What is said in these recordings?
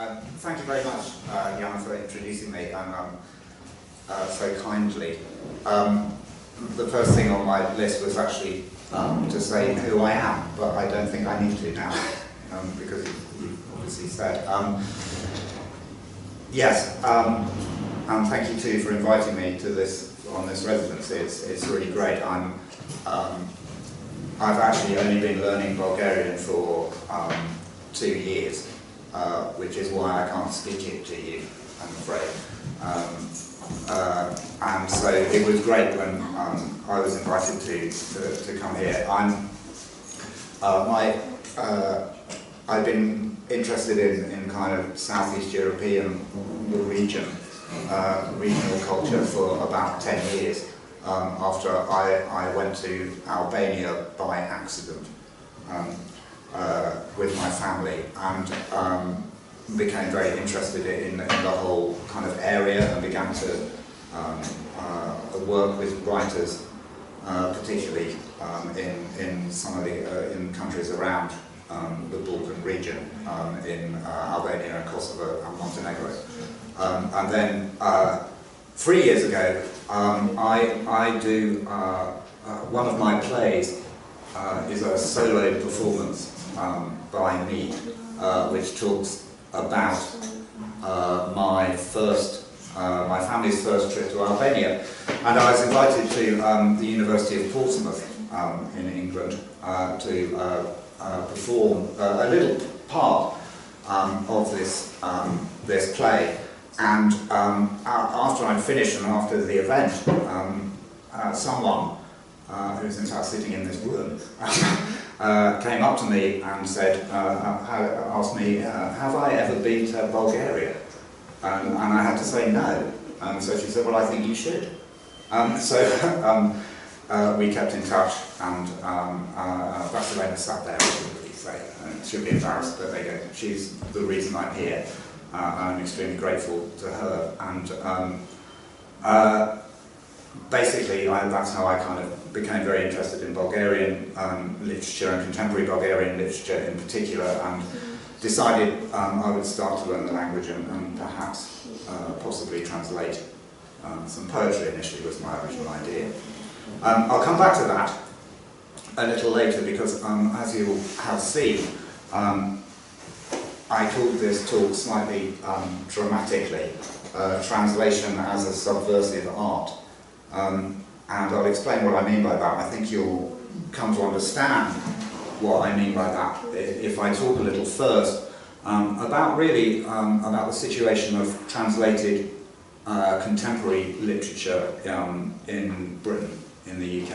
Thank you very much, Jan, for introducing me so kindly. The first thing on my list was actually to say who I am, but I don't think I need to now, because you've obviously said. Yes, and thank you too for inviting me to on this residency. It's really great. I've actually only been learning Bulgarian for 2 years, which is why I can't speak it to you, I'm afraid. And so it was great when I was invited to come here. I've been interested in kind of Southeast European regional culture for about 10 years. After I went to Albania by accident with my family, and became very interested in the whole kind of area, and began to work with writers, particularly in some of the in countries around the Balkan region, in Albania and Kosovo and Montenegro. And then 3 years ago, I do one of my plays is a solo performance by me, which talks about my family's first trip to Albania, and I was invited to the University of Portsmouth in England to perform a little part of this play. And after I'd finished and after the event, someone who's in fact sitting in this room came up to me and said, asked me, have I ever been to Bulgaria? And I had to say no. So she said, well, I think you should. So we kept in touch, and Vasilena sat there, she'll be embarrassed, but there you go. She's the reason I'm here. I'm extremely grateful to her, and basically that's how I kind of became very interested in Bulgarian literature and contemporary Bulgarian literature in particular, and decided I would start to learn the language and perhaps possibly translate some poetry. Initially was my original idea. I'll come back to that a little later, because as you have seen, I called this talk slightly dramatically, translation as a subversive art. And I'll explain what I mean by that. I think you'll come to understand what I mean by that if I talk a little first about the situation of translated contemporary literature in Britain, in the UK.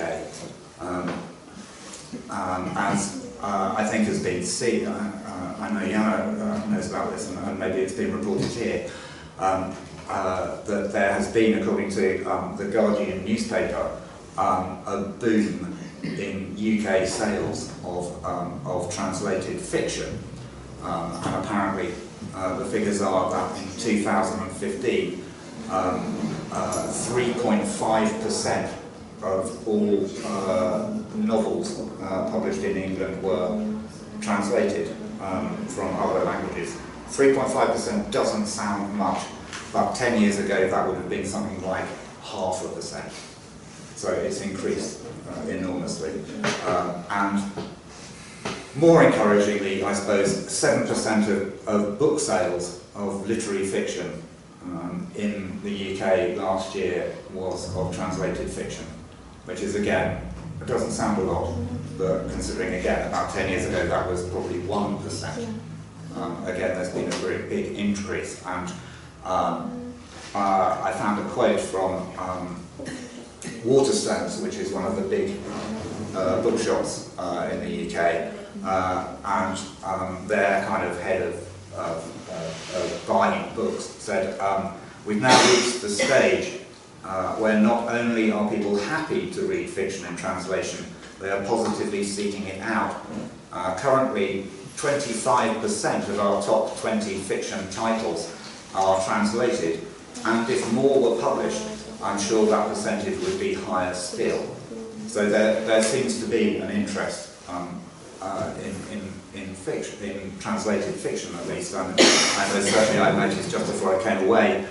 As I think has been seen, I know Jana knows about this, and maybe it's been reported here, that there has been, according to the Guardian newspaper, a boom in UK sales of translated fiction, and apparently the figures are that in 2015, 3.5% of all novels published in England were translated from other languages. 3.5% doesn't sound much, but 10 years ago that would have been something like 0.5%. So it's increased enormously. And more encouragingly, I suppose, 7% of book sales of literary fiction in the UK last year was of translated fiction, which is, again, it doesn't sound a lot, but considering, again, about 10 years ago that was probably 1%. Again, there's been a very big increase, and I found a quote from Waterstones, which is one of the big bookshops in the UK, and their kind of head of buying books said, we've now reached the stage where not only are people happy to read fiction in translation, they are positively seeking it out. Currently, 25% of our top 20 fiction titles are translated, and if more were published, I'm sure that percentage would be higher still. So there seems to be an interest in fiction, in translated fiction at least, and certainly I noticed just before I came away,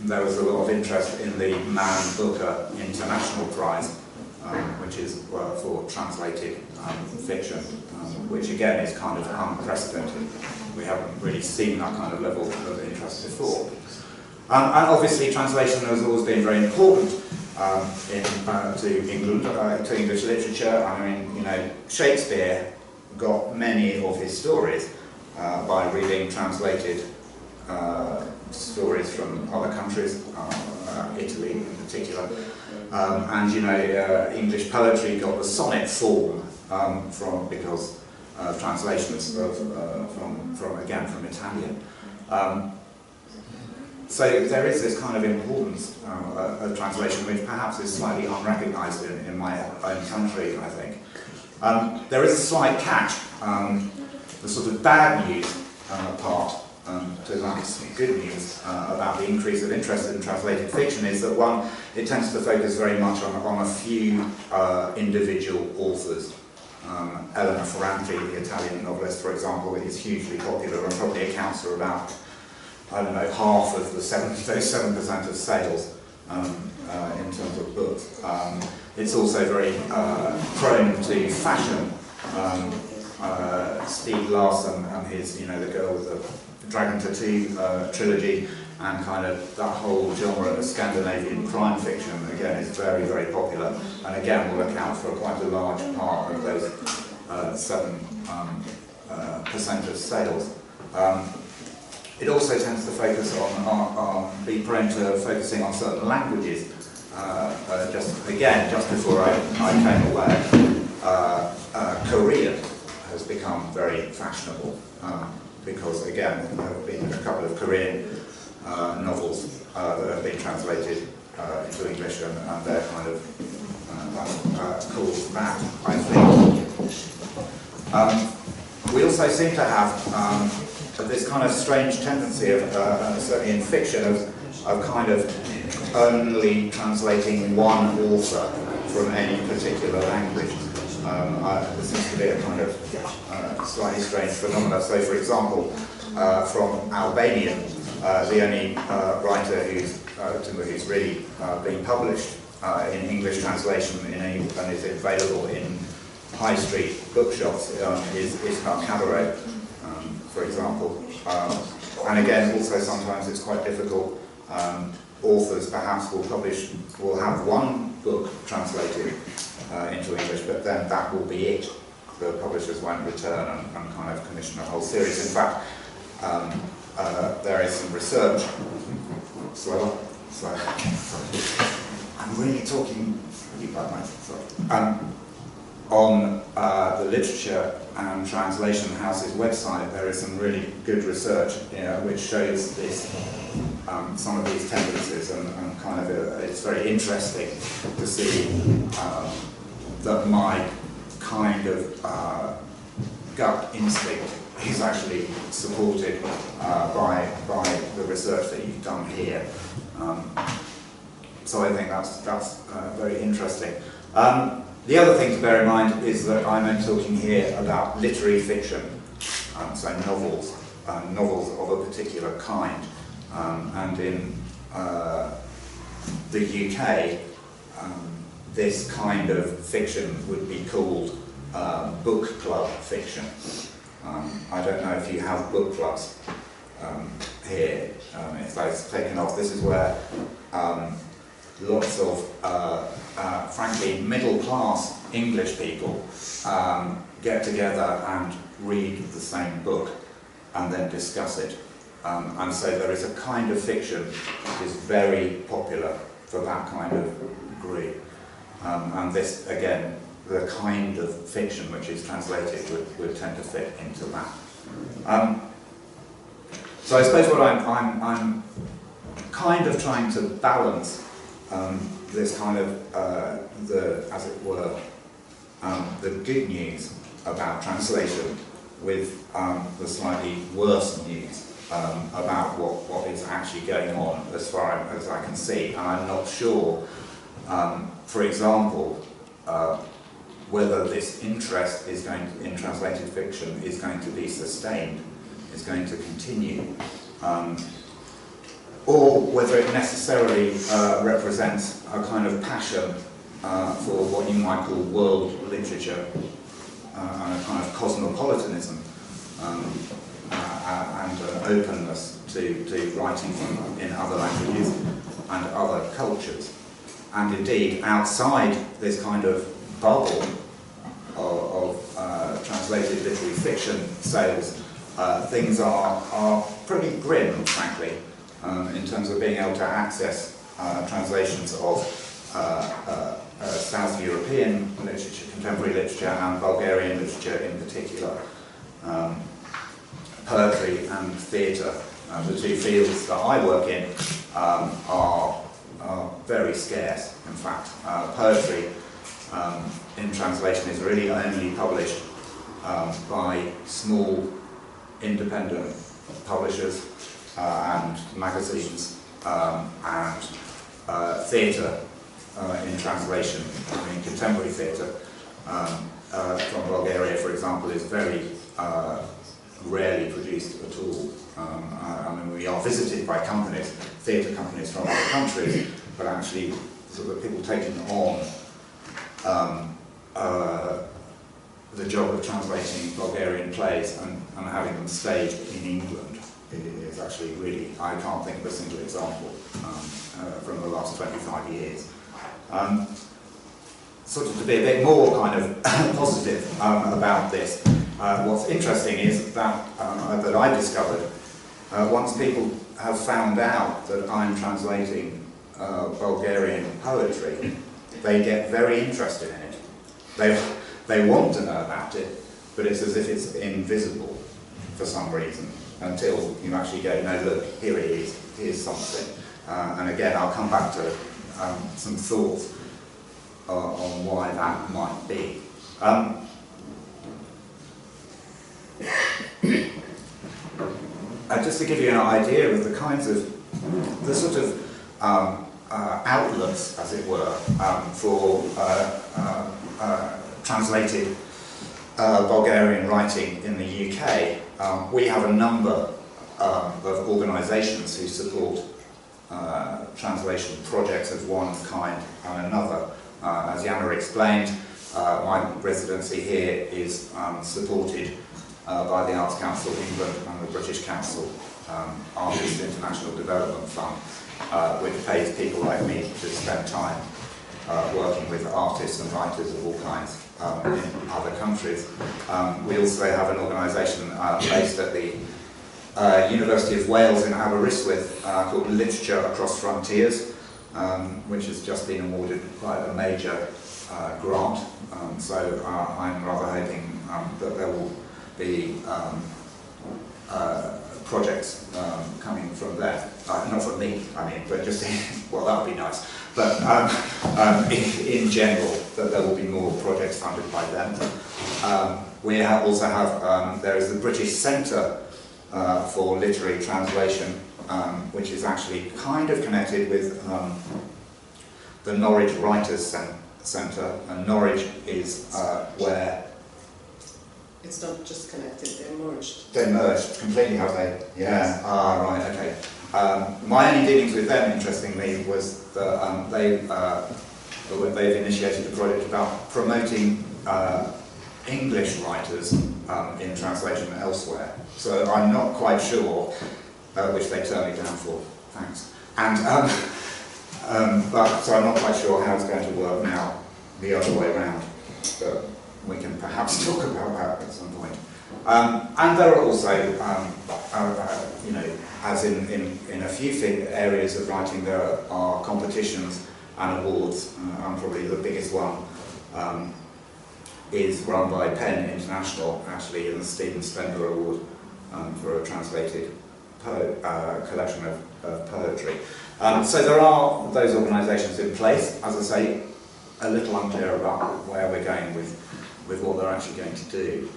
there was a lot of interest in the Man Booker International Prize, which is for translated fiction, which again is kind of unprecedented. We haven't really seen that kind of level of interest before. And obviously translation has always been very important to England, to English literature. I mean, you know, Shakespeare got many of his stories by reading translated stories from other countries, Italy in particular. And you know, English poetry got the sonnet form because translations from Italian. So there is this kind of importance of translation, which perhaps is slightly unrecognised in my own country, I think. There is a slight catch. The sort of bad news part to that good news about the increase of interest in translated fiction is that, one, it tends to focus very much on a few individual authors. Elena Ferrante, the Italian novelist, for example, is hugely popular and probably accounts for about, I don't know, half of the 7% of sales in terms of books. It's also very prone to fashion. Stieg Larsson and his, you know, The Girl with the Dragon Tattoo trilogy, and kind of that whole genre of Scandinavian crime fiction, again, is very, very popular, and again will account for quite a large part of those 7% of sales. It also tends to focus be prone to focusing on certain languages. Just before I came away, Korean has become very fashionable because, again, there have been a couple of Korean novels that have been translated into English, and they're kind of calls that, I think. We also seem to have this kind of strange tendency of, certainly in fiction, of kind of only translating one author from any particular language. There seems to be a kind of slightly strange phenomena. So, for example, from Albanian, the only writer who's really been published in English translation and is available in high street bookshops is Ismail Cabaret, for example. And again, also sometimes it's quite difficult. Authors perhaps will have one book translated into English, but then that will be it. The publishers won't return and kind of commission a whole series. In fact, there is some research. Slower. Sorry. I'm really talking really bad, mate. Sorry. On the Literature and Translation House's website, there is some really good research which shows this, some of these tendencies, and kind of it's very interesting to see that my kind of gut instinct is actually supported by the research that you've done here. So I think that's very interesting. The other thing to bear in mind is that I'm only talking here about literary fiction, so novels of a particular kind. And in the UK, this kind of fiction would be called book club fiction. I don't know if you have book clubs here, if that's taken off. This is where lots of, frankly, middle-class English people get together and read the same book and then discuss it. And so there is a kind of fiction that is very popular for that kind of degree. And this, again, the kind of fiction which is translated would tend to fit into that. So I suppose what I'm kind of trying to balance this kind of, as it were, the good news about translation with the slightly worse news about what is actually going on as far as I can see. And I'm not sure, for example, whether this interest is in translated fiction is going to be sustained, is going to continue, or whether it necessarily represents a kind of passion for what you might call world literature and a kind of cosmopolitanism and an openness to writing in other languages and other cultures. And indeed, outside this kind of bubble of translated literary fiction sales, things are pretty grim, frankly, in terms of being able to access translations of South European literature, contemporary literature, and Bulgarian literature in particular. Poetry and theatre, the two fields that I work in, are very scarce, in fact. Poetry in translation is really only published by small independent publishers and magazines, and theatre in translation, I mean contemporary theatre from Bulgaria, for example, is very rarely produced at all. I mean, we are visited by companies, theatre companies from other countries, but actually sort of people taking on the job of translating Bulgarian plays and having them staged in England is actually really, I can't think of a single example from the last 25 years. Sort of to be a bit more kind of positive about this, what's interesting is that that I discovered, once people have found out that I'm translating Bulgarian poetry, they get very interested in it. They want to know about it, but it's as if it's invisible for some reason, until you actually go, no, look, here it is, here's something. And again, I'll come back to some thoughts on why that might be. Just to give you an idea of the kinds of, the sort of outlets, as it were, for translated Bulgarian writing in the UK, we have a number of organisations who support translation projects of one kind and another. As Jana explained, my residency here is supported by the Arts Council of England and the British Council Artist International Development Fund, which pays people like me to spend time working with artists and writers of all kinds in other countries. We also have an organisation based at the University of Wales in Aberystwyth called Literature Across Frontiers, which has just been awarded quite a major grant. So I'm rather hoping that there will be projects coming from there. Not from me, I mean, but just, well, that would be nice. But in general, that there will be more projects funded by them. We also have, there is the British Centre for Literary Translation, which is actually kind of connected with the Norwich Writers Centre, and Norwich is where... It's not just connected, they're merged. They're merged, completely, have they? Yeah, right, okay. My only dealings with them, interestingly, was that they've initiated a project about promoting English writers in translation elsewhere. So I'm not quite sure, which they turned me down for, thanks. And so I'm not quite sure how it's going to work now, the other way around. But we can perhaps talk about that at some point. And there are also, you know, as in a few areas of writing, there are competitions and awards. And probably the biggest one is run by PEN International, actually, in the Stephen Spender Award for a translated collection of poetry. So there are those organisations in place. As I say, a little unclear about where we're going with what they're actually going to do.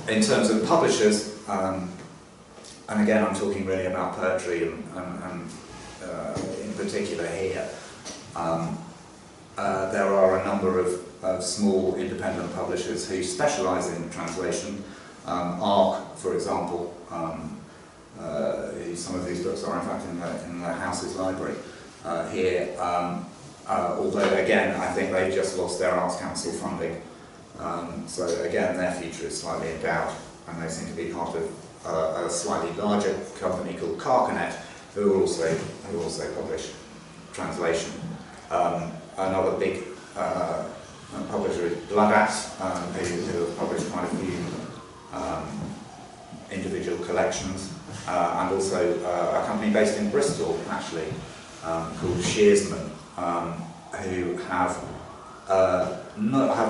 In terms of publishers, and again I'm talking really about poetry and in particular here, there are a number of of small independent publishers who specialise in translation. ARC, for example, some of these books are in fact in the House's library here, although again I think they've just lost their Arts Council funding, so again their future is slightly in doubt, and they seem to be part of a slightly larger company called Carcanet, who also publish translation. Another big publisher is Bloodaxe, who have published quite a few individual collections, and also a company based in Bristol, actually, called Shearsman, who have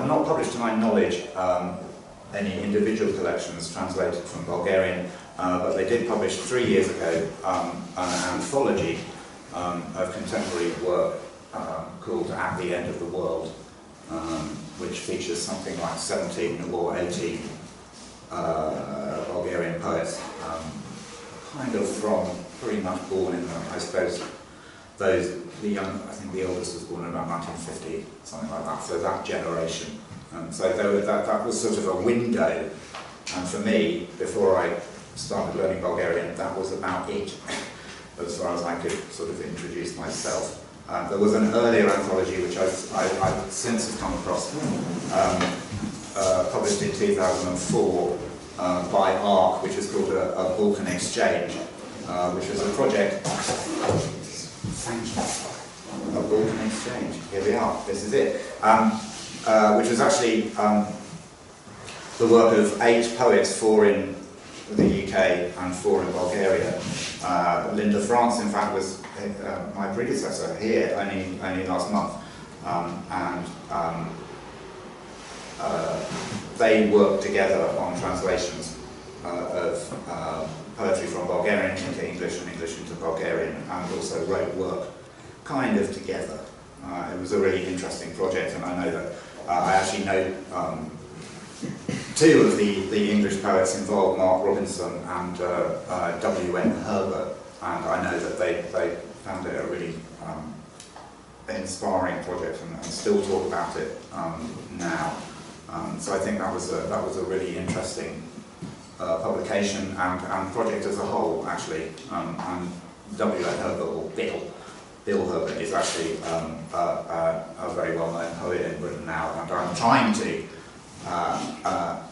not published, to my knowledge, any individual collections translated from Bulgarian, but they did publish 3 years ago an anthology of contemporary work called At the End of the World, which features something like 17 or 18 Bulgarian poets, kind of from pretty much born in, I suppose, I think the oldest was born in about 1950, something like that, so that generation. So that was sort of a window, and for me, before I started learning Bulgarian, that was about it, as far as I could sort of introduce myself. There was an earlier anthology which I've since have come across, published in 2004 by ARC, which is called a Balkan Exchange, which was a project. Thank you. A Balkan Exchange. Here we are. This is it. Which was actually the work of 8 poets, 4 in the UK and 4 in Bulgaria. Linda France, in fact, was my predecessor here only last month, and they worked together on translations of poetry from Bulgarian into English and English into Bulgarian, and also wrote work kind of together. It was a really interesting project, and I know that I actually know 2 of the English poets involved, Mark Robinson and W.N. Herbert, and I know that they found it a really inspiring project and still talk about it now. So I think that was a really interesting publication and project as a whole, actually. And W.N. Herbert, or Bill Herbert, is actually a very well-known poet in Britain now, and I'm trying to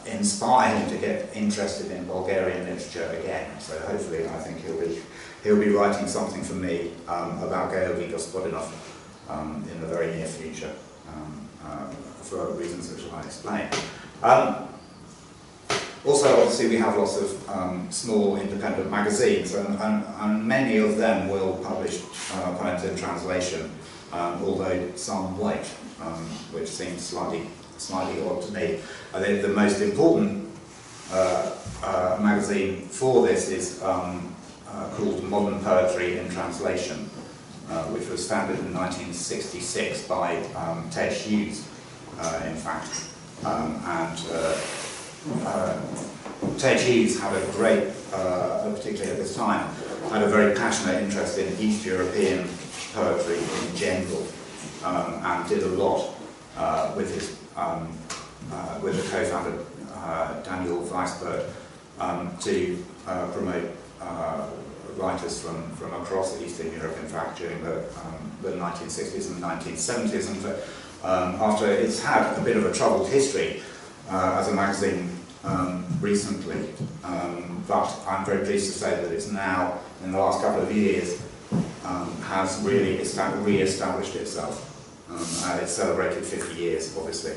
inspire him to get interested in Bulgarian literature again. So hopefully, I think he'll be writing something for me about Georgi Gospodinov in the very near future, for reasons which I'll explain. Also, obviously, we have lots of small independent magazines, and many of them will publish poems in translation, although some won't, which seems slightly odd to me. I think the most important magazine for this is called Modern Poetry in Translation, which was founded in 1966 by Ted Hughes, in fact. Ted Hughes had a great, particularly at this time, had a very passionate interest in East European poetry in general, and did a lot with his with the co-founder Daniel Weisberg to promote writers from across Eastern Europe, in fact, during the 1960s and 1970s, and after it's had a bit of a troubled history as a magazine recently, but I'm very pleased to say that it's now, in the last couple of years, has really re-established itself. It celebrated 50 years, obviously,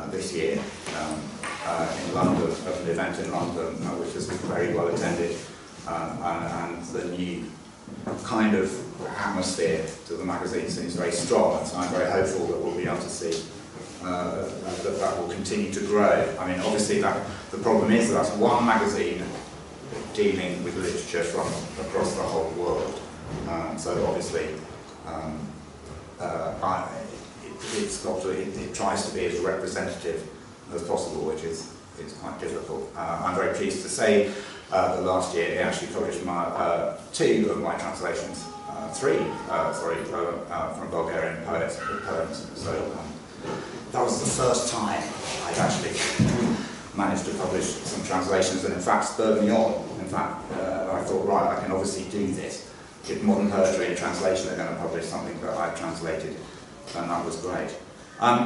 this year in London, at an event in London, which has been very well attended, and the new kind of atmosphere to the magazine seems very strong, and so I'm very hopeful that we'll be able to see that will continue to grow. I mean, obviously, the problem is that's one magazine dealing with literature from across the whole world. So obviously, it tries to be as representative as possible, which is quite difficult. I'm very pleased to say that last year it actually published 2 of my translations, 3, from Bulgarian poets. So that was the first time I'd actually managed to publish some translations, and in fact spurred me on. In fact, I thought, right, I can obviously do this. If Modern Poetry in Translation are going to publish something that I've translated, then that was great.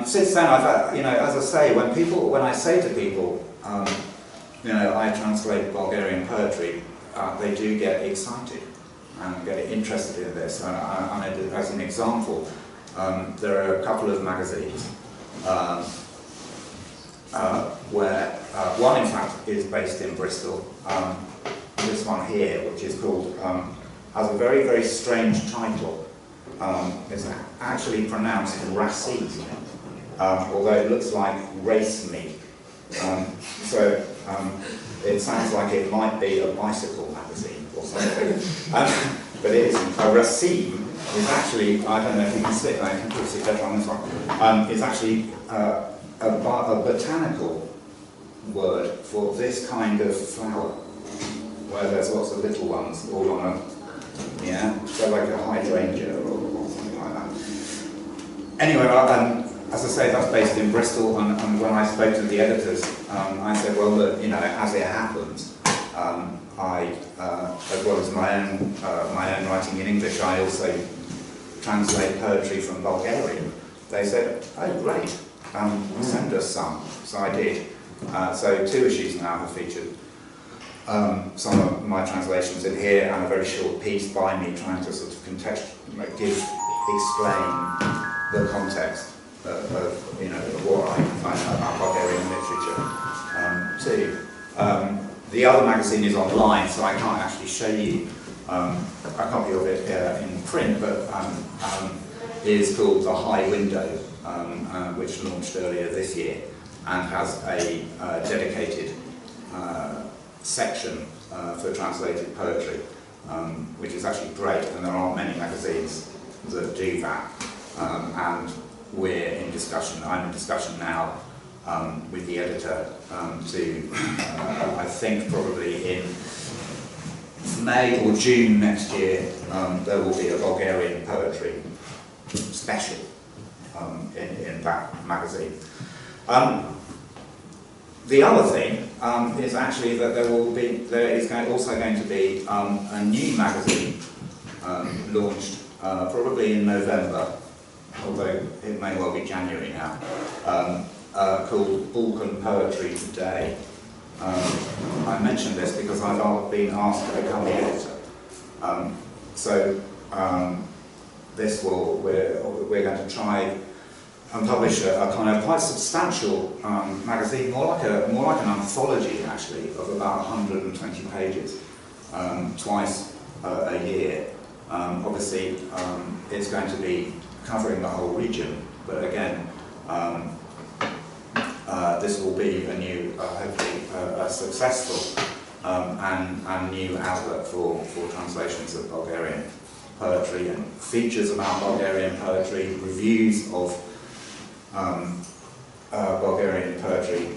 Since then, I've, as I say, when I say to people, I translate Bulgarian poetry, they do get excited and get interested in this. And as an example, there are a couple of magazines where one, in fact, is based in Bristol. This one here, which is called, has a very, very strange title. It's actually pronounced racine, although it looks like race meat. It sounds like it might be a bicycle magazine or something. But it isn't. A racine is actually, I don't know if you can see, I can see better on this one, it's actually a botanical word for this kind of flower, where there's lots of little ones all on a, so like a hydrangea or something like that. Anyway, as I say, that's based in Bristol, and when I spoke to the editors, I said, well, look, as it happens, I, as well as my own writing in English, I also translate poetry from Bulgarian. They said, oh, great, send us some. So I did. So 2 issues now have featured some of my translations in here, and a very short piece by me trying to sort of explain the context of what I find out about Bulgarian literature too. The other magazine is online, so I can't actually show you a copy of it in print, but is called The High Window, which launched earlier this year, and has a dedicated section for translated poetry, which is actually great, and there aren't many magazines that do that. And we're in discussion, I'm in discussion now with the editor to, I think probably in May or June next year, there will be a Bulgarian poetry special in that magazine. The other thing is actually that there is also going to be a new magazine launched probably in November, although it may well be January now, called Balkan Poetry Today. I mention this because I've been asked to become the editor. We're going to try and publish a kind of quite substantial magazine, more like an anthology actually, of about 120 pages, twice a year. Obviously, it's going to be covering the whole region, but again, this will be a new, hopefully, a successful and new outlet for translations of Bulgarian poetry, and features about Bulgarian poetry, reviews of Bulgarian poetry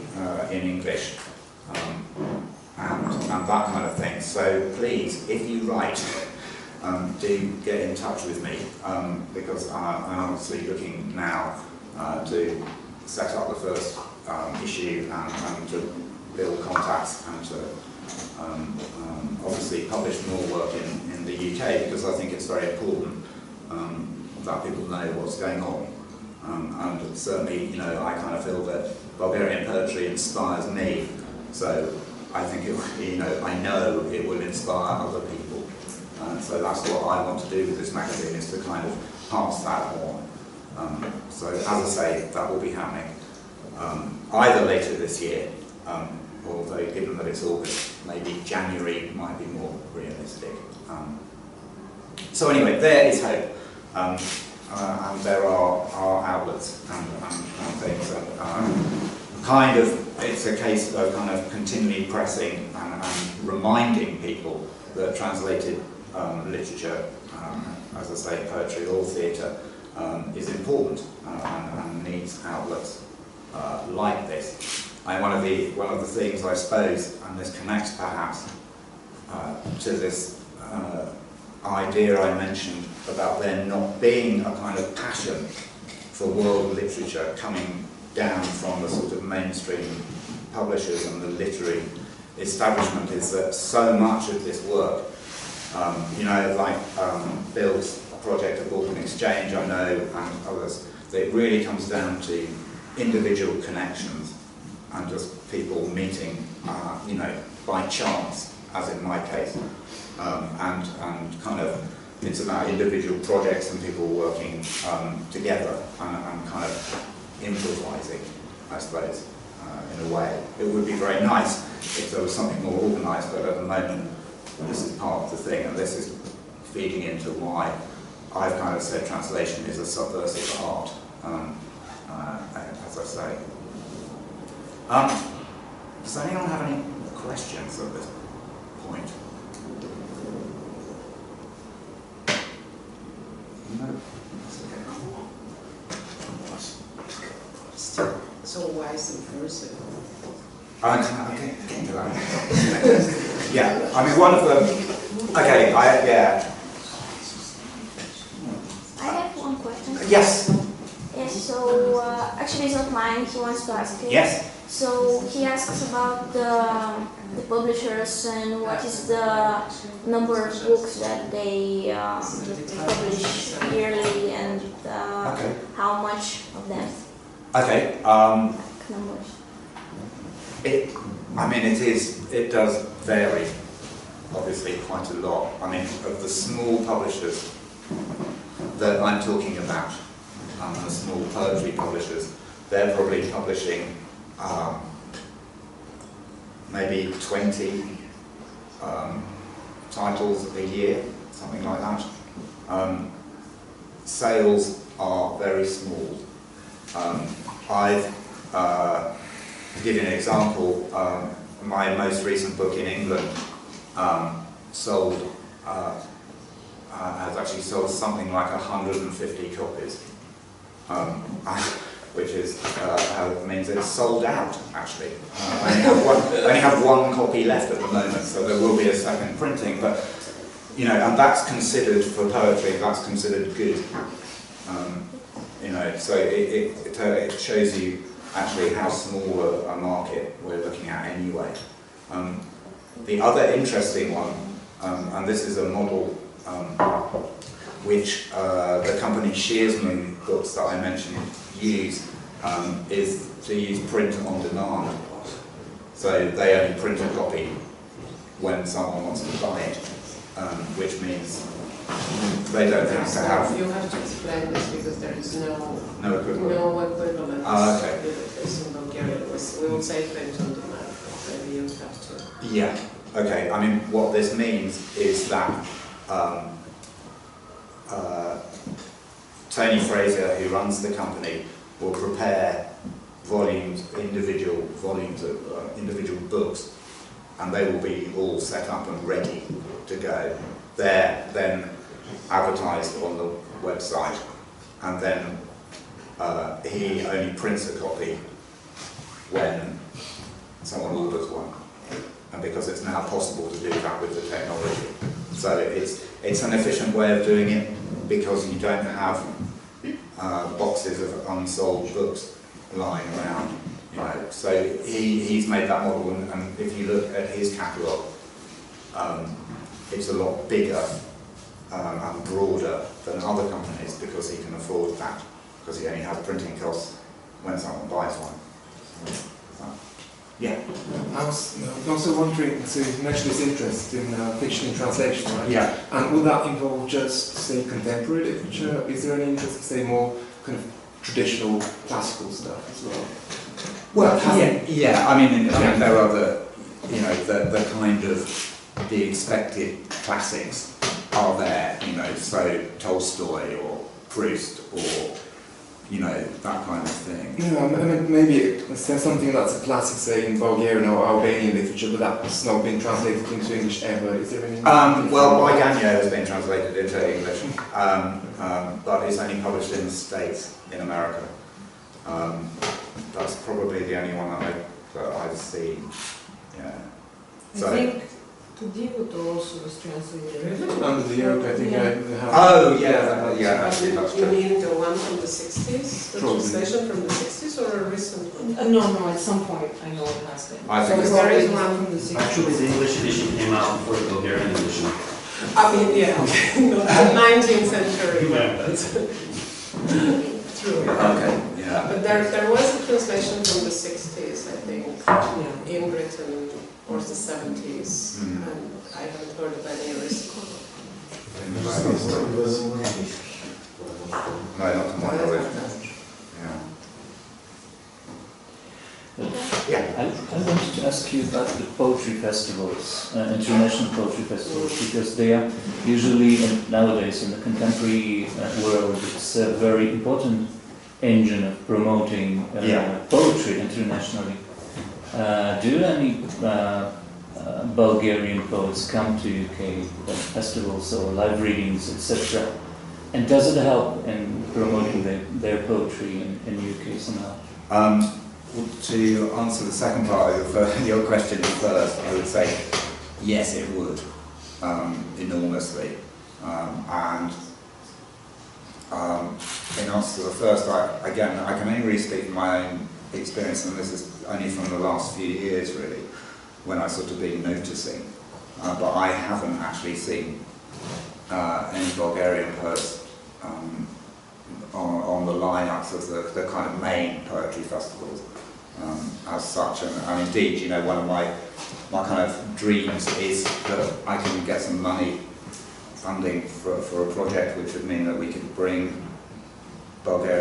in English, and that kind of thing. So please, if you write, do get in touch with me, because I'm obviously looking now to set up the first issue and to build contacts and to obviously publish more work in the UK, because I think it's very important that people know what's going on. And certainly, I kind of feel that Bulgarian poetry inspires me, so I think I know it will inspire other people. So that's what I want to do with this magazine, is to kind of pass that on. So as I say, that will be happening either later this year, although given that it's August, maybe January might be more realistic. So anyway, there is hope. And there are outlets and things, and it's a case of kind of continually pressing and reminding people that translated literature, as I say, poetry or theatre, is important and needs outlets like this. And one of the things, I suppose, and this connects perhaps to this idea I mentioned about there not being a kind of passion for world literature coming down from the sort of mainstream publishers and the literary establishment is that so much of this work, you know, like Bill's project of Balkan Exchange, I know, and others, that it really comes down to individual connections and just people meeting, you know, by chance, as in my case, and kind of, it's about individual projects and people working together and kind of improvising, I suppose, in a way. It would be very nice if there was something more organised, but at the moment, this is part of the thing, and this is feeding into why I've kind of said translation is a subversive art, as I say. Does anyone have any questions at this point? No? That's okay. So why subversive? Okay, getting to that. Yeah, I mean, one of them. Okay, yeah. I have one question. Yes. Yes. So actually, it's not mine. He wants to ask you. Yes. So he asks about the publishers and what is the number of books that they publish yearly and Okay. how much of them. Okay. Numbers. I mean, it does vary, obviously, quite a lot. I mean, of the small publishers that I'm talking about, the small poetry publishers, they're probably publishing maybe 20 titles a year, something like that. Sales are very small. To give you an example, my most recent book in England has actually sold something like 150 copies, which is means it's sold out. Actually, I only have one copy left at the moment, so there will be a second printing. But you know, and that's considered for poetry. That's considered good. You know, so it shows you actually how small a market we're looking at anyway. The other interesting one, and this is a model which the company Shearsman Books that I mentioned use, is to use print on demand. So they only print a copy when someone wants to buy it, which means they don't have to have... You have to explain this because there is no equivalent. No equivalent. Okay. In Bulgaria, we will say print on demand. Maybe you have to. Yeah. Okay. I mean, what this means is that Tony Fraser, who runs the company, will prepare individual volumes of individual books, and they will be all set up and ready to go. They're then advertised on the website, and then he only prints a copy when someone orders one, and because it's now possible to do that with the technology. So it's an efficient way of doing it because you don't have boxes of unsold books lying around. You know, so he's made that model, and if you look at his catalogue, it's a lot bigger and broader than other companies because he can afford that, because he only has printing costs when someone buys one. So, yeah. I was also wondering, so you mentioned this interest in fiction and translation, right? Yeah. And would that involve just, say, contemporary literature? Is there any interest in, say, more kind of traditional classical stuff as well? Well, yeah. I mean, there are the kind of the expected classics are there, you know, so Tolstoy or Proust or, you know, that kind of thing. Yeah, I mean, maybe there's something that's a classic, say, in Bulgarian or Albanian literature, but that's not been translated into English ever. Is there any? Well, Boiganyo has been translated into English, but it's only published in the States, in America. That's probably the only one that I've seen. Yeah. I think Подивото also was translated. Under the yoke, I think I have. Oh, yeah, yeah, actually, that's You true. mean the one from the 60s? The Probably. translation from the 60s or a recent one? No, at some point I know it has been. I think So there is one from the 60s. Actually, the English edition came out before the Bulgarian edition. I mean, yeah, okay. Not the 19th century. Yeah. That's true. Okay, yeah. But there was a translation from the 60s, I think, Yeah. in Britain, or the 70s, Mm. and I haven't heard of any recent. No, not to my knowledge. Yeah. Yeah. I wanted to ask you about the poetry festivals, international poetry festivals, because they are usually, nowadays in the contemporary world, it's a very important engine of promoting poetry internationally. Do any Bulgarian poets come to UK festivals or live readings, etc.? And does it help in promoting their poetry in UK somehow? To answer the second part of your question first, I would say yes, it would, enormously. In answer to the first, I can only really speak from my own experience, and this is only from the last few years, really, when I sort of been noticing. But I haven't actually seen any Bulgarian poets on the lineups of the kind of main poetry festivals. As such, and indeed, you know, one of my kind of dreams is that I can get some money funding for a project which would mean that we could bring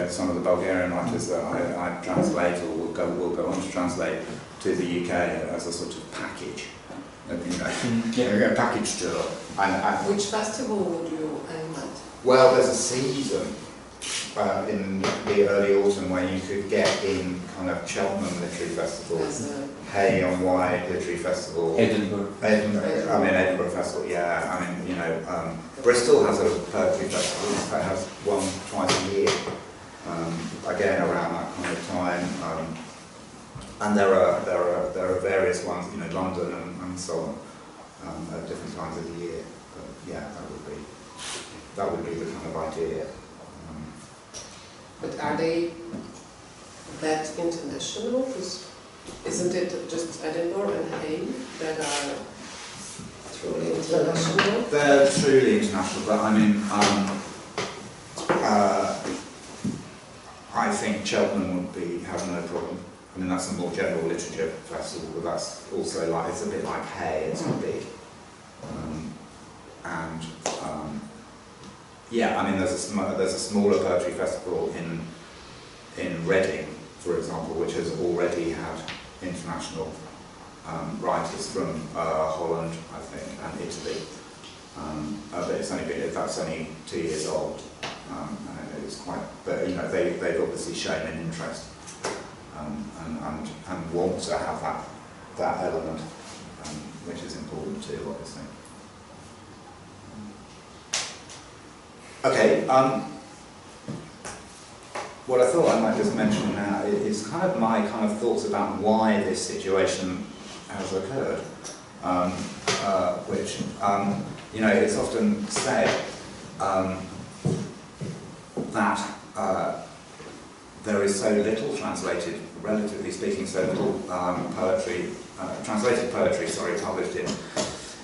some of the Bulgarian writers that I translate or will go on to translate to the UK as a sort of package, you know, a package tour. Which festival would you aim at? Well, there's a season in the early autumn where you could get in kind of Cheltenham Literary Festival, Hay on Wye Literary Festival, Edinburgh Festival, yeah. I mean, you know, Bristol has a poetry festival that has one twice a year, again around that kind of time, and there are various ones, you know, London and so on, at different times of the year. But yeah, that would be the kind of idea. But are they that international? Because isn't it just Edinburgh and Hay that are truly international? They're truly international, but I mean, I think Cheltenham would have no problem. I mean, that's a more general literature festival, but that's also like, it's a bit like Hay, it's big. Yeah, I mean, there's a smaller poetry festival in Reading, for example, which has already had international writers from Holland, I think, and Italy. But that's only 2 years old. And it's quite, but you know, they've obviously shown an interest and want to have that element, which is important too, obviously. Okay, what I thought I might just mention now is kind of my kind of thoughts about why this situation has occurred, which, you know, it's often said that there is so little translated, relatively speaking, so little translated poetry, published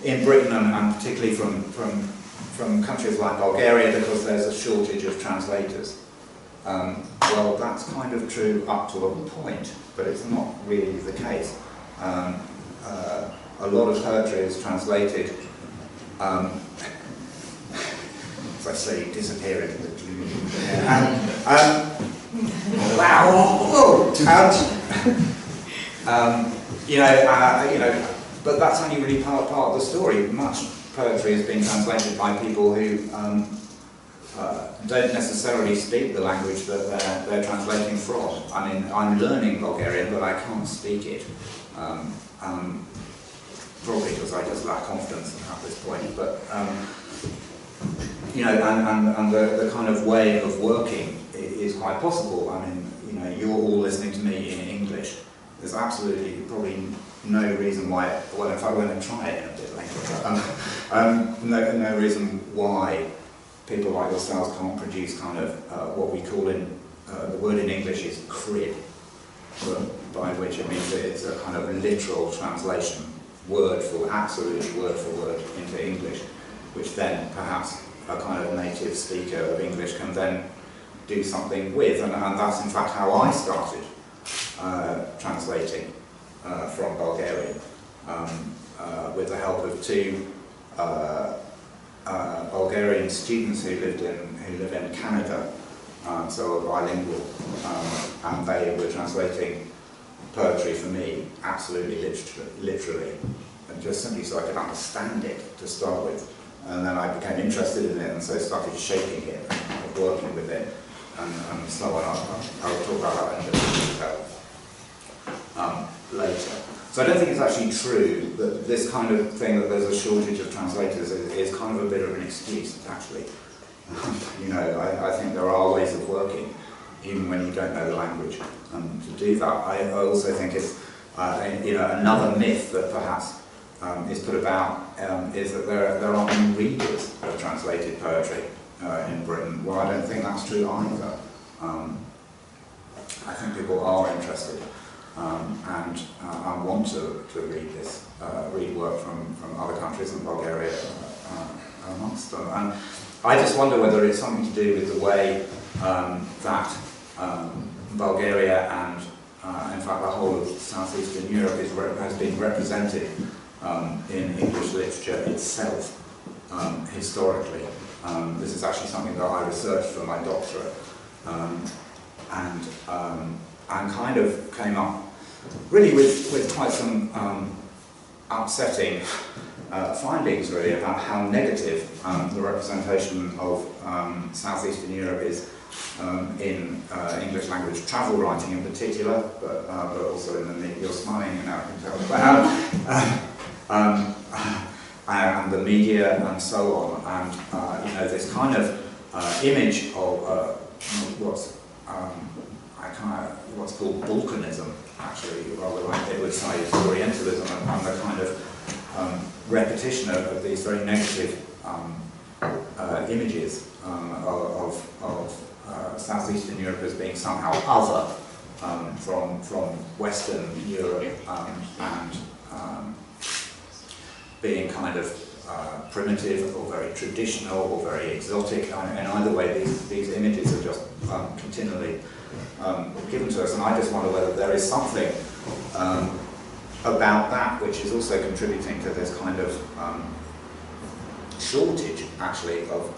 in Britain and particularly from countries like Bulgaria, because there's a shortage of translators. Well, that's kind of true up to a point, but it's not really the case. A lot of poetry is translated, as I say, disappearing. Wow! You know, but that's only really part of the story. Much poetry has been translated by people who don't necessarily speak the language that they're translating from. I mean, I'm learning Bulgarian, but I can't speak it. Probably because I just lack confidence at this point. But you know, and the kind of way of working is quite possible. I mean, you know, you're all listening to me in English. There's absolutely probably no reason why, well in fact we're going to try it in a bit later, no reason why people like yourselves can't produce kind of what we call in, the word in English is crib, by which it means that it's a kind of literal translation, absolutely word for word into English, which then perhaps a kind of native speaker of English can then do something with, and that's in fact how I started translating from Bulgarian, with the help of two Bulgarian students who live in Canada, so bilingual, and they were translating poetry for me absolutely literally, and just simply so I could understand it to start with. And then I became interested in it, and so started shaping it, and working with it, and so on. I'll talk about that in a bit of detail later. So I don't think it's actually true that this kind of thing, that there's a shortage of translators, is kind of a bit of an excuse, actually. You know, I think there are ways of working, even when you don't know the language. And to do that, I also think it's you know, another myth that perhaps is put about is that there aren't any readers of translated poetry in Britain. Well, I don't think that's true either. I think people are interested and want to read this, read work from other countries, and Bulgaria amongst them. And I just wonder whether it's something to do with the way that Bulgaria and in fact the whole of southeastern Europe has been represented in English literature itself historically. This is actually something that I researched for my doctorate, and kind of came up really with quite some upsetting findings really about how negative the representation of southeastern Europe is in English language travel writing in particular, but also in the media. You're smiling, you know, I can tell. And the media and so on, and you know, this kind of image of what's called Balkanism, actually, rather like they would say is Orientalism, and the kind of repetition of these very negative images of southeastern Europe as being somehow other from Western Europe, and being kind of primitive or very traditional or very exotic. And either way, these images are just continually given to us, and I just wonder whether there is something about that which is also contributing to this kind of shortage, actually, of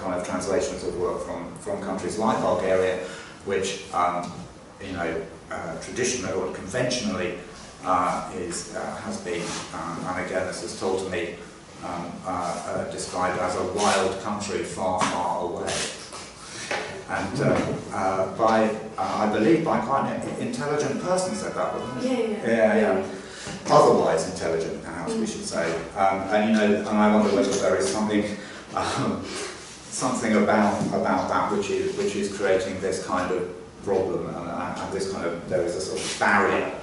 kind of translations of work from countries like Bulgaria, which you know, traditionally or conventionally has been, and again this is told to me, described as a wild country far, far away. And I believe by quite an intelligent person said that, wasn't it? Yeah. Otherwise intelligent, perhaps we should say. And you know, and I wonder whether there is something something about that which is creating this kind of problem, and this kind of, there is a sort of barrier.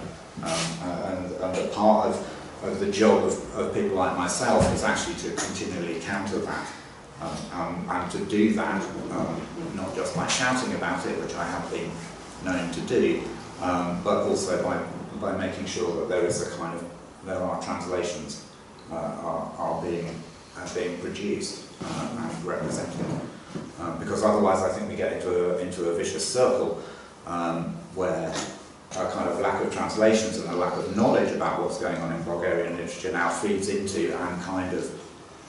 And a part of the job of people like myself is actually to continually counter that, and to do that not just by shouting about it, which I have been known to do, but also by making sure that there is a kind of, there are translations are being produced and represented, because otherwise I think we get into a vicious circle where a kind of lack of translations and a lack of knowledge about what's going on in Bulgarian literature now feeds into, and kind of,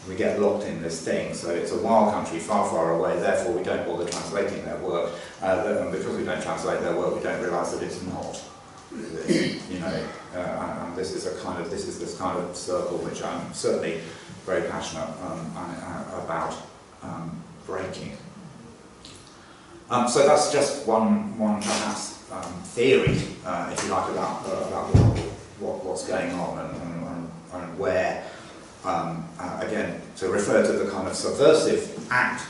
we get locked in this thing. So it's a wild country far, far away, therefore we don't bother translating their work, and because we don't translate their work, we don't realise that it's not, you know, and this is this kind of circle which I'm certainly very passionate about breaking. So that's just one perhaps theory, if you like, about what's going on and where, again, to refer to the kind of subversive act,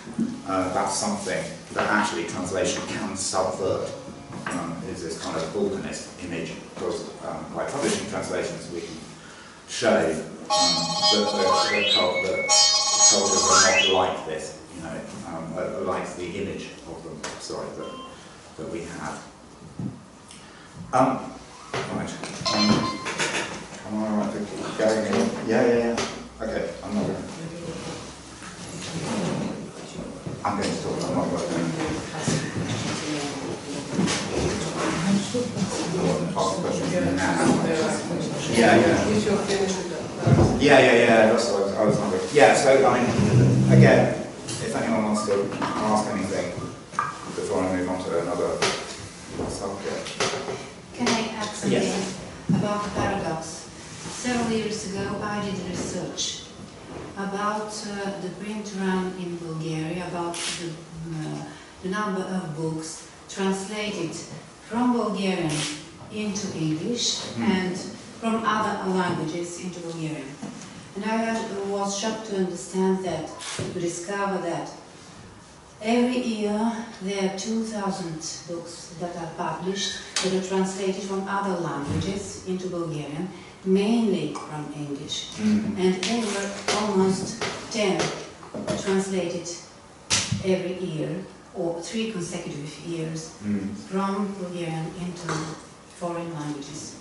that's something that actually translation can subvert, is this kind of Balkanist image, because by publishing translations we can show that cultures are not like this, you know, like the image of them, sorry, that we have. Right. Am I right to keep going? Yeah. Okay, I'm not going to. I'm going to talk, I'm not going to. Yeah, that's what I was wondering. Yeah, so I mean, again, if anyone wants to ask anything before I move on to another subject. Can I add something? Yes. About the paradox? Several years ago I did research about the print run in Bulgaria, about the number of books translated from Bulgarian into English and from other languages into Bulgarian. And I was shocked to understand that, to discover that every year there are 2,000 books that are published that are translated from other languages into Bulgarian, mainly from English. And there were almost 10 translated every year, or 3 consecutive years, from Bulgarian into foreign languages.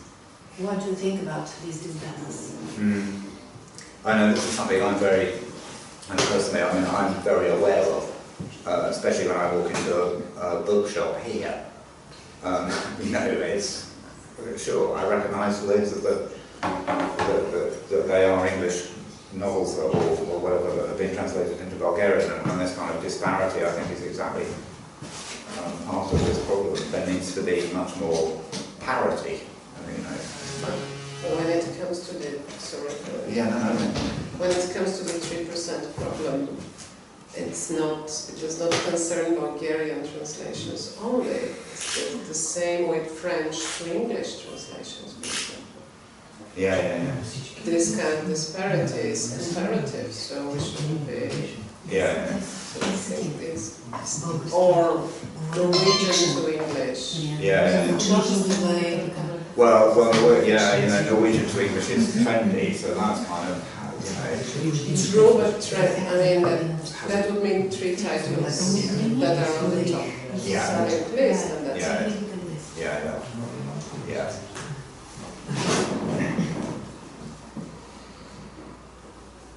What do you think about this disbalance? I know this is something I'm very aware of, especially when I walk into a bookshop here. You know, it's sure I recognise loads of that they are English novels or whatever that have been translated into Bulgarian, and this kind of disparity I think is exactly part of this problem. There needs to be much more parity. You know. When it comes to the when it comes to the 3% problem, it does not concern Bulgarian translations only. It's the same with French to English translations, for example. Yeah. This kind of disparity is comparative, so we shouldn't be. Or Norwegian to English. Well, you know, Norwegian to English is trendy, so that's kind of, you know. True, but I mean, that would mean 3 titles that are on the top. Please, and that's Yeah.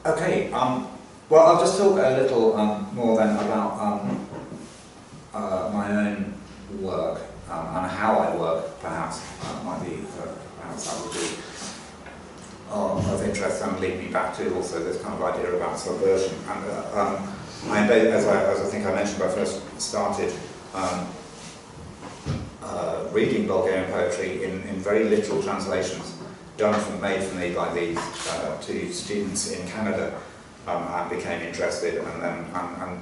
Okay, well, I'll just talk a little more then about my own work and how I work, perhaps. Perhaps that would be of interest and lead me back to also this kind of idea about subversion. And as I think I mentioned when I first started reading Bulgarian poetry in very literal translations made for me by these 2 students in Canada, and became interested and then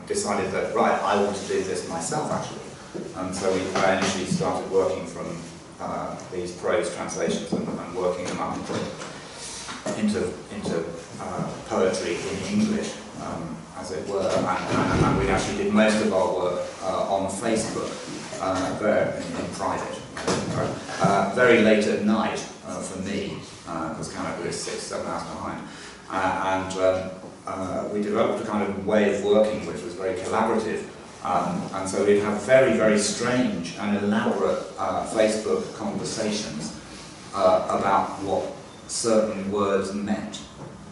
decided that, right, I want to do this myself actually. And so I initially started working from these prose translations and working them up into poetry in English, as it were. And we actually did most of our work on Facebook, in private, very late at night for me, because Canada is 6-7 hours behind. We developed a kind of way of working which was very collaborative. And so we'd have very, very strange and elaborate Facebook conversations about what certain words meant,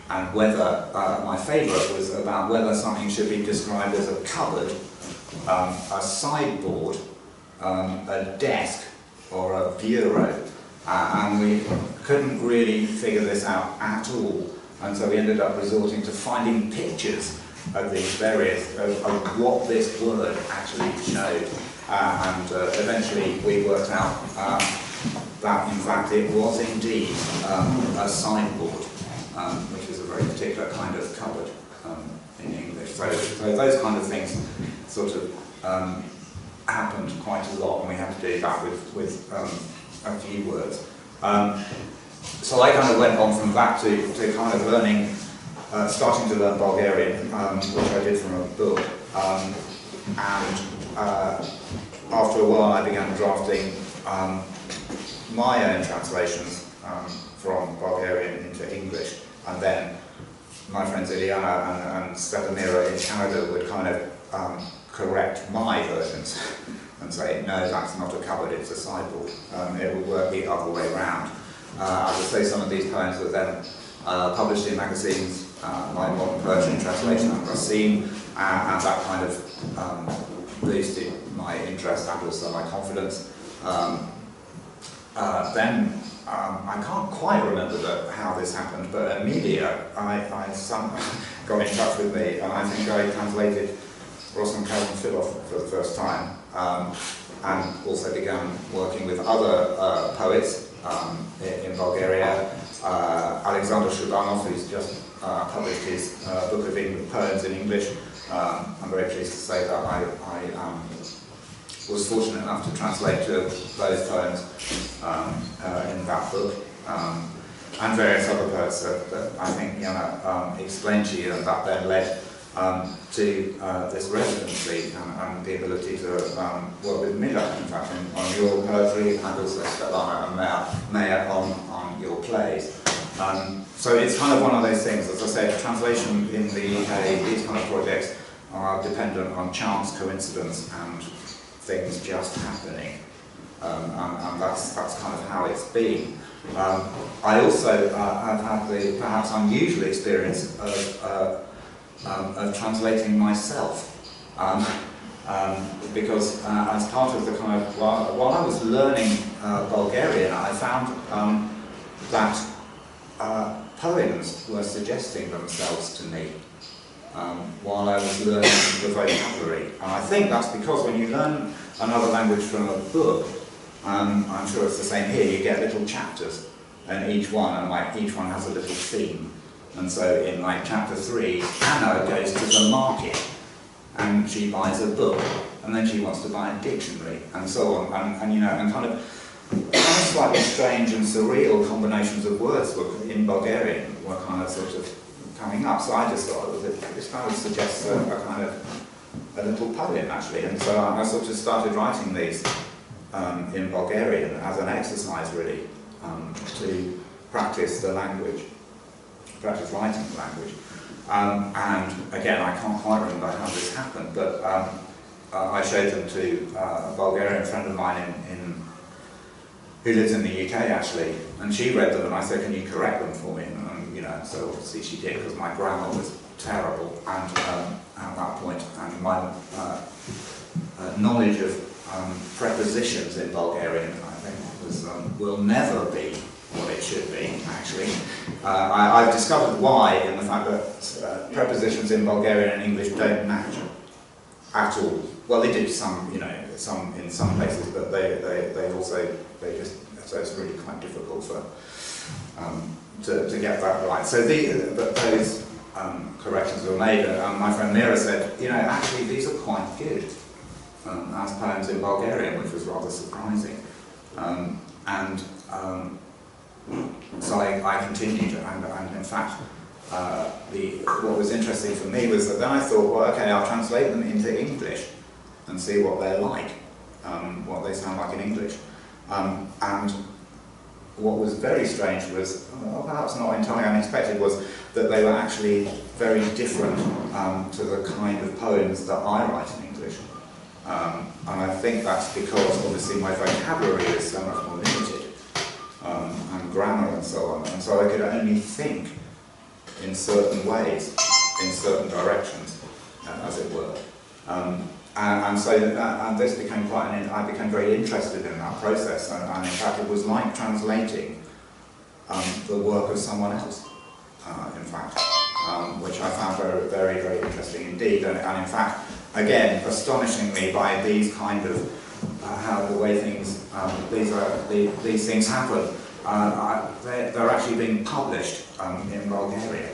and whether, my favourite was about whether something should be described as a cupboard, a sideboard, a desk, or a bureau. And we couldn't really figure this out at all, and so we ended up resorting to finding pictures of these various, of what this word actually showed, and eventually we worked out that in fact it was indeed a sideboard, which is a very particular kind of cupboard in English. So those kind of things sort of happened quite a lot, and we had to do that with a few words. So I kind of went on from that to kind of learning, starting to learn Bulgarian, which I did from a book, and after a while I began drafting my own translations from Bulgarian into English, and then my friends Iliana and Stepanira in Canada would kind of correct my versions and say, no, that's not a cupboard, it's a sideboard. It would work the other way around. I would say some of these poems were then published in magazines, like Modern Poetry translation and Racine, and that kind of boosted my interest and also my confidence. Then I can't quite remember how this happened, but Amelia got in touch with me, and I think I translated Rosenkampf for the first time, and also began working with other poets in Bulgaria. Alexander Shubanov, who's just published his book of poems in English. I'm very pleased to say that I was fortunate enough to translate two of those poems in that book, and various other poets that I think explained to you, and that then led to this residency and the ability to work with Mila, in fact, on your poetry, and also Svetlana and Maya on your plays. So it's kind of one of those things, as I say, translation in the UK, these kind of projects are dependent on chance, coincidence, and things just happening. And that's kind of how it's been. I also have had the perhaps unusual experience of translating myself. Because as part of the kind of, while I was learning Bulgarian, I found that poems were suggesting themselves to me while I was learning the vocabulary. And I think that's because when you learn another language from a book, I'm sure it's the same here, you get little chapters, and each one has a little theme. And so in like chapter 3, Anna goes to the market and she buys a book, and then she wants to buy a dictionary, and so on, and kind of slightly strange and surreal combinations of words in Bulgarian were kind of sort of coming up. So I just thought this kind of suggests a kind of a little poem actually, and so I sort of started writing these in Bulgarian as an exercise really to practice the language, practice writing the language. And again, I can't quite remember how this happened, but I showed them to a Bulgarian friend of mine who lives in the UK actually, and she read them, and I said, "Can you correct them for me?" And so obviously she did, because my grammar was terrible, and at that point, and my knowledge of prepositions in Bulgarian, I think, will never be what it should be, actually. I've discovered why in the fact that prepositions in Bulgarian and English don't match at all. Well, they do some in some places, but so it's really quite difficult to get that right. So those corrections were made, and my friend Mira said, actually these are quite good as poems in Bulgarian, which was rather surprising. So I continued, and in fact, what was interesting for me was that then I thought, well, okay, I'll translate them into English and see what they're like, what they sound like in English. And what was very strange was, perhaps not entirely unexpected, was that they were actually very different to the kind of poems that I write in English. And I think that's because obviously my vocabulary is so much more limited, and grammar and so on, and so I could only think in certain ways, in certain directions, as it were. And this became I became very interested in that process, and in fact it was like translating the work of someone else, in fact, which I found very, very, very interesting indeed, and in fact, again, astonishing me by these kind of, how the way things, these things happen. They're actually being published in Bulgaria,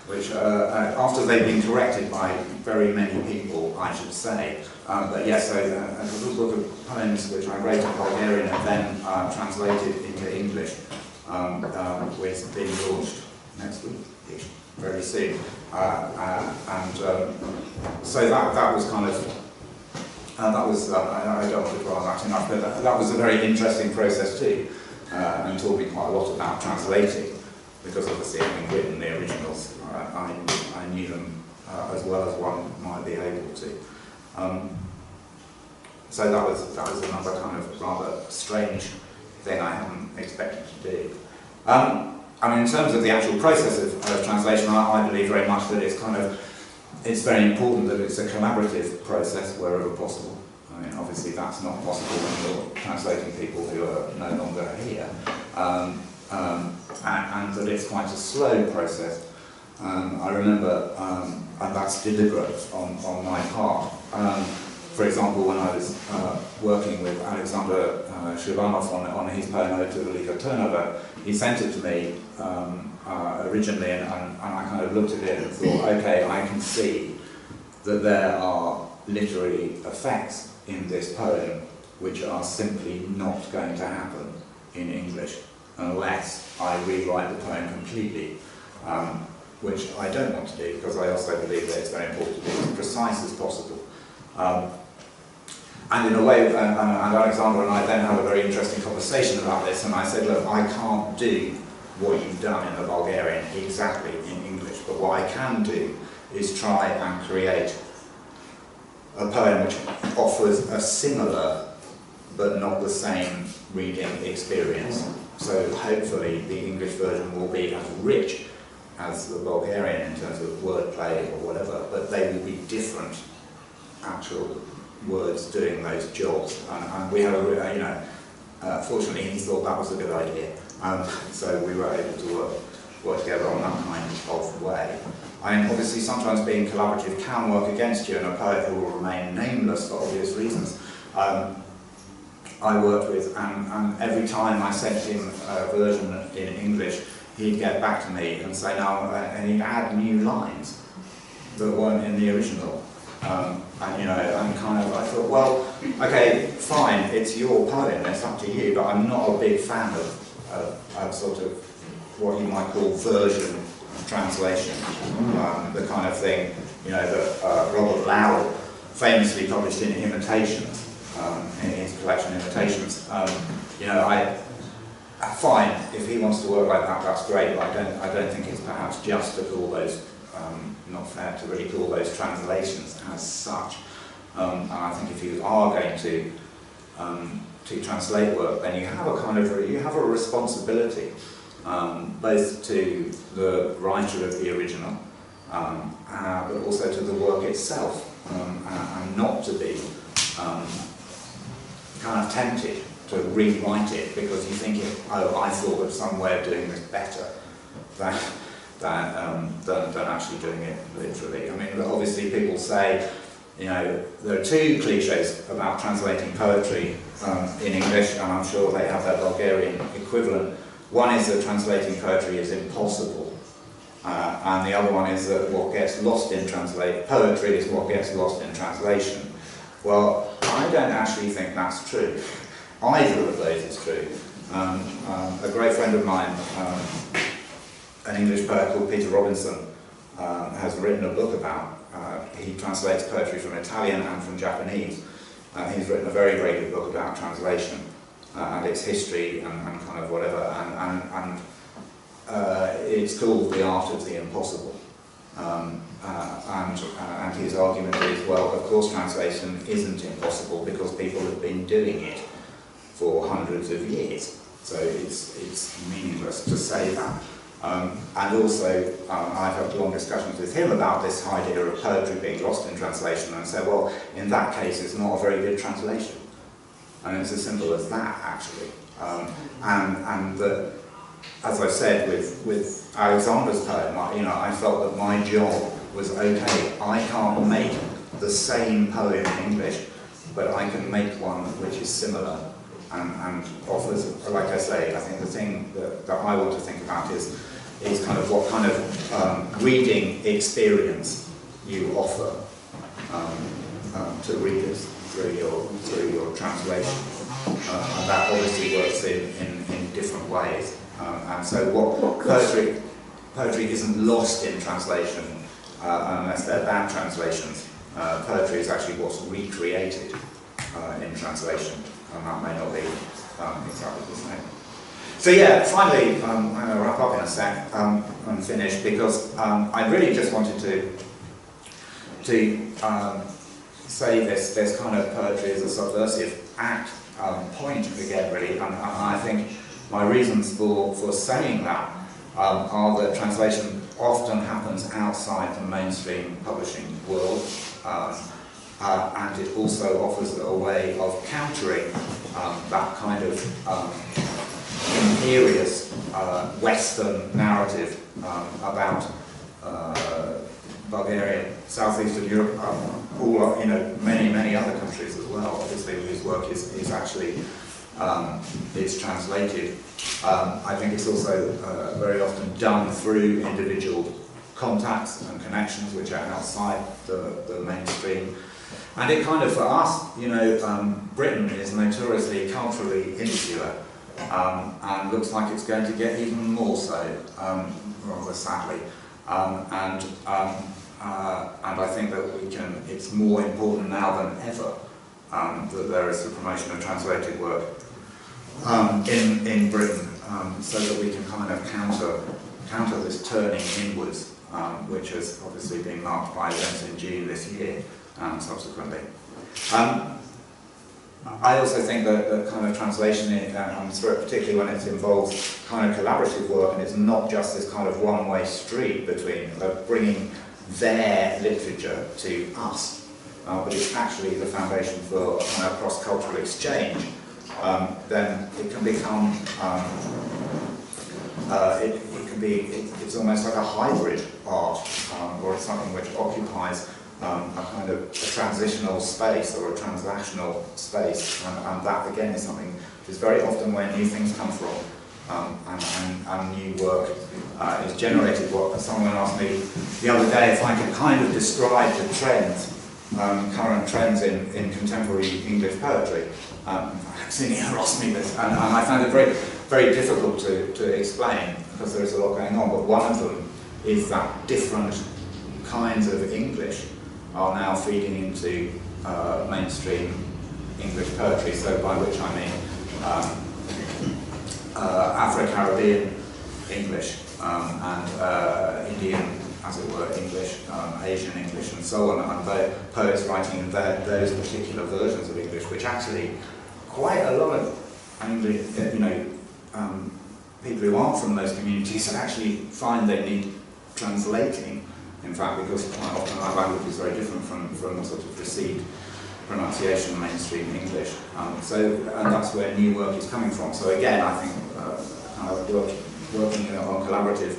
which after they've been corrected by very many people, I should say. But yes, so a little book of poems which I wrote in Bulgarian and then translated into English, was being launched next week, very soon. So that was kind of that was, I don't want to dwell on that too much, but that was a very interesting process too, and taught me quite a lot about translating, because obviously having written the originals, I knew them as well as one might be able to. So that was another kind of rather strange thing I hadn't expected to do. I mean, in terms of the actual process of translation, I believe very much that it's very important that it's a collaborative process wherever possible. I mean, obviously that's not possible when you're translating people who are no longer here, and that it's quite a slow process. I remember, and that's deliberate on my part. For example, when I was working with Alexander Shrivanov on his poem Ode to the Literaturenova, he sent it to me originally, and I kind of looked at it and thought, okay, I can see that there are literary effects in this poem which are simply not going to happen in English unless I rewrite the poem completely, which I don't want to do, because I also believe that it's very important to be as precise as possible. And in a way, and Alexander and I then had a very interesting conversation about this, and I said, look, I can't do what you've done in the Bulgarian exactly in English, but what I can do is try and create a poem which offers a similar but not the same reading experience. So hopefully the English version will be as rich as the Bulgarian in terms of wordplay or whatever, but they will be different actual words doing those jobs. And we have fortunately he thought that was a good idea. So we were able to work together on that kind of way. I mean, obviously sometimes being collaborative can work against you, and a poet who will remain nameless for obvious reasons, I worked with, and every time I sent him a version in English, he'd get back to me and say, no, and he'd add new lines that weren't in the original. And you know, and kind of, I thought, well, okay, fine, it's your poem, it's up to you, but I'm not a big fan of sort of what you might call version translation, the kind of thing, you know, that Robert Lowell famously published in Imitations, in his collection Imitations. You know, fine, if he wants to work like that, that's great, but I don't think it's perhaps just to call those, not fair to really call those translations as such. And I think if you are going to translate work, then you have a kind of a responsibility, both to the writer of the original, but also to the work itself, and not to be kind of tempted to rewrite it because you think, oh, I thought of some way of doing this better than actually doing it literally. I mean, obviously people say, you know, there are two cliches about translating poetry in English, and I'm sure they have their Bulgarian equivalent. One is that translating poetry is impossible, and the other one is that what gets lost in poetry is what gets lost in translation. Well, I don't actually think that's true. Either of those is true. A great friend of mine, an English poet called Peter Robinson, has written a book about, he translates poetry from Italian and from Japanese. He's written a very, very good book about translation and its history and kind of whatever, and it's called The Art of the Impossible. And his argument is, well, of course translation isn't impossible because people have been doing it for hundreds of years, so it's meaningless to say that. And also, I've had long discussions with him about this idea of poetry being lost in translation, and said, well, in that case, it's not a very good translation. And it's as simple as that, actually. And that, as I said with Alexander's poem, I felt that my job was, okay, I can't make the same poem in English, but I can make one which is similar and offers, like I say, I think the thing that I want to think about is kind of what kind of reading experience you offer to readers through your translation. And that obviously works in different ways. And so what poetry isn't lost in translation unless they're bad translations. poetry is actually what's recreated in translation, and that may not be exactly the same. So yeah, finally, I'm going to wrap up in a sec and finish, because I really just wanted to say this kind of poetry is a subversive act point again, really, and I think my reasons for saying that are that translation often happens outside the mainstream publishing world, and it also offers a way of countering that kind of imperious Western narrative about Bulgaria, southeastern Europe, all, many other countries as well, obviously, whose work is actually is translated. I think it's also very often done through individual contacts and connections which are outside the mainstream. And it kind of, for us, Britain is notoriously culturally insular, and looks like it's going to get even more so, rather sadly. And I think that it's more important now than ever that there is the promotion of translated work in Britain, so that we can kind of counter this turning inwards, which has obviously been marked by events in June this year and subsequently. I also think that kind of translation, particularly when it involves kind of collaborative work, and it's not just this kind of one-way street between bringing their literature to us, but it's actually the foundation for kind of cross-cultural exchange, then it can become, it's almost like a hybrid art, or it's something which occupies a kind of a transitional space or a transactional space, and that again is something which is very often where new things come from, and new work is generated. What someone asked me the other day if I could kind of describe the trends, current trends in contemporary English poetry. Senior asked me this, and I found it very, very difficult to explain, because there is a lot going on, but one of them is that different kinds of English are now feeding into mainstream English poetry, so by which I mean Afro-Caribbean English, and Indian, as it were, English, Asian English, and so on, and poets writing in those particular versions of English, which actually quite a lot of English, people who aren't from those communities actually find they need translating, in fact, because quite often our language is very different from sort of received pronunciation mainstream English. And that's where new work is coming from. So again, I think kind of working on collaborative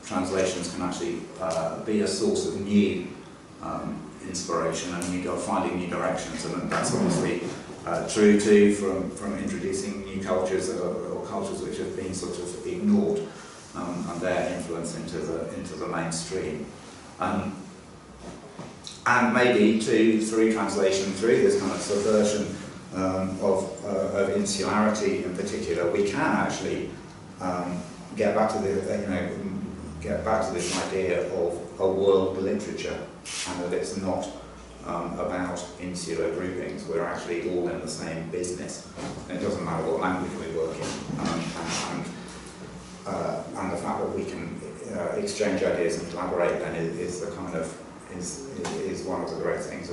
translations can actually be a source of new inspiration and finding new directions, and that's obviously true too from introducing new cultures or cultures which have been sort of ignored, and their influence into the mainstream, and maybe through translation, through this kind of subversion of insularity in particular, we can actually get back to this idea of a world literature, and that it's not about insular groupings. We're actually all in the same business. And it doesn't matter what language we work in, and the fact that we can exchange ideas and collaborate then is one of the great things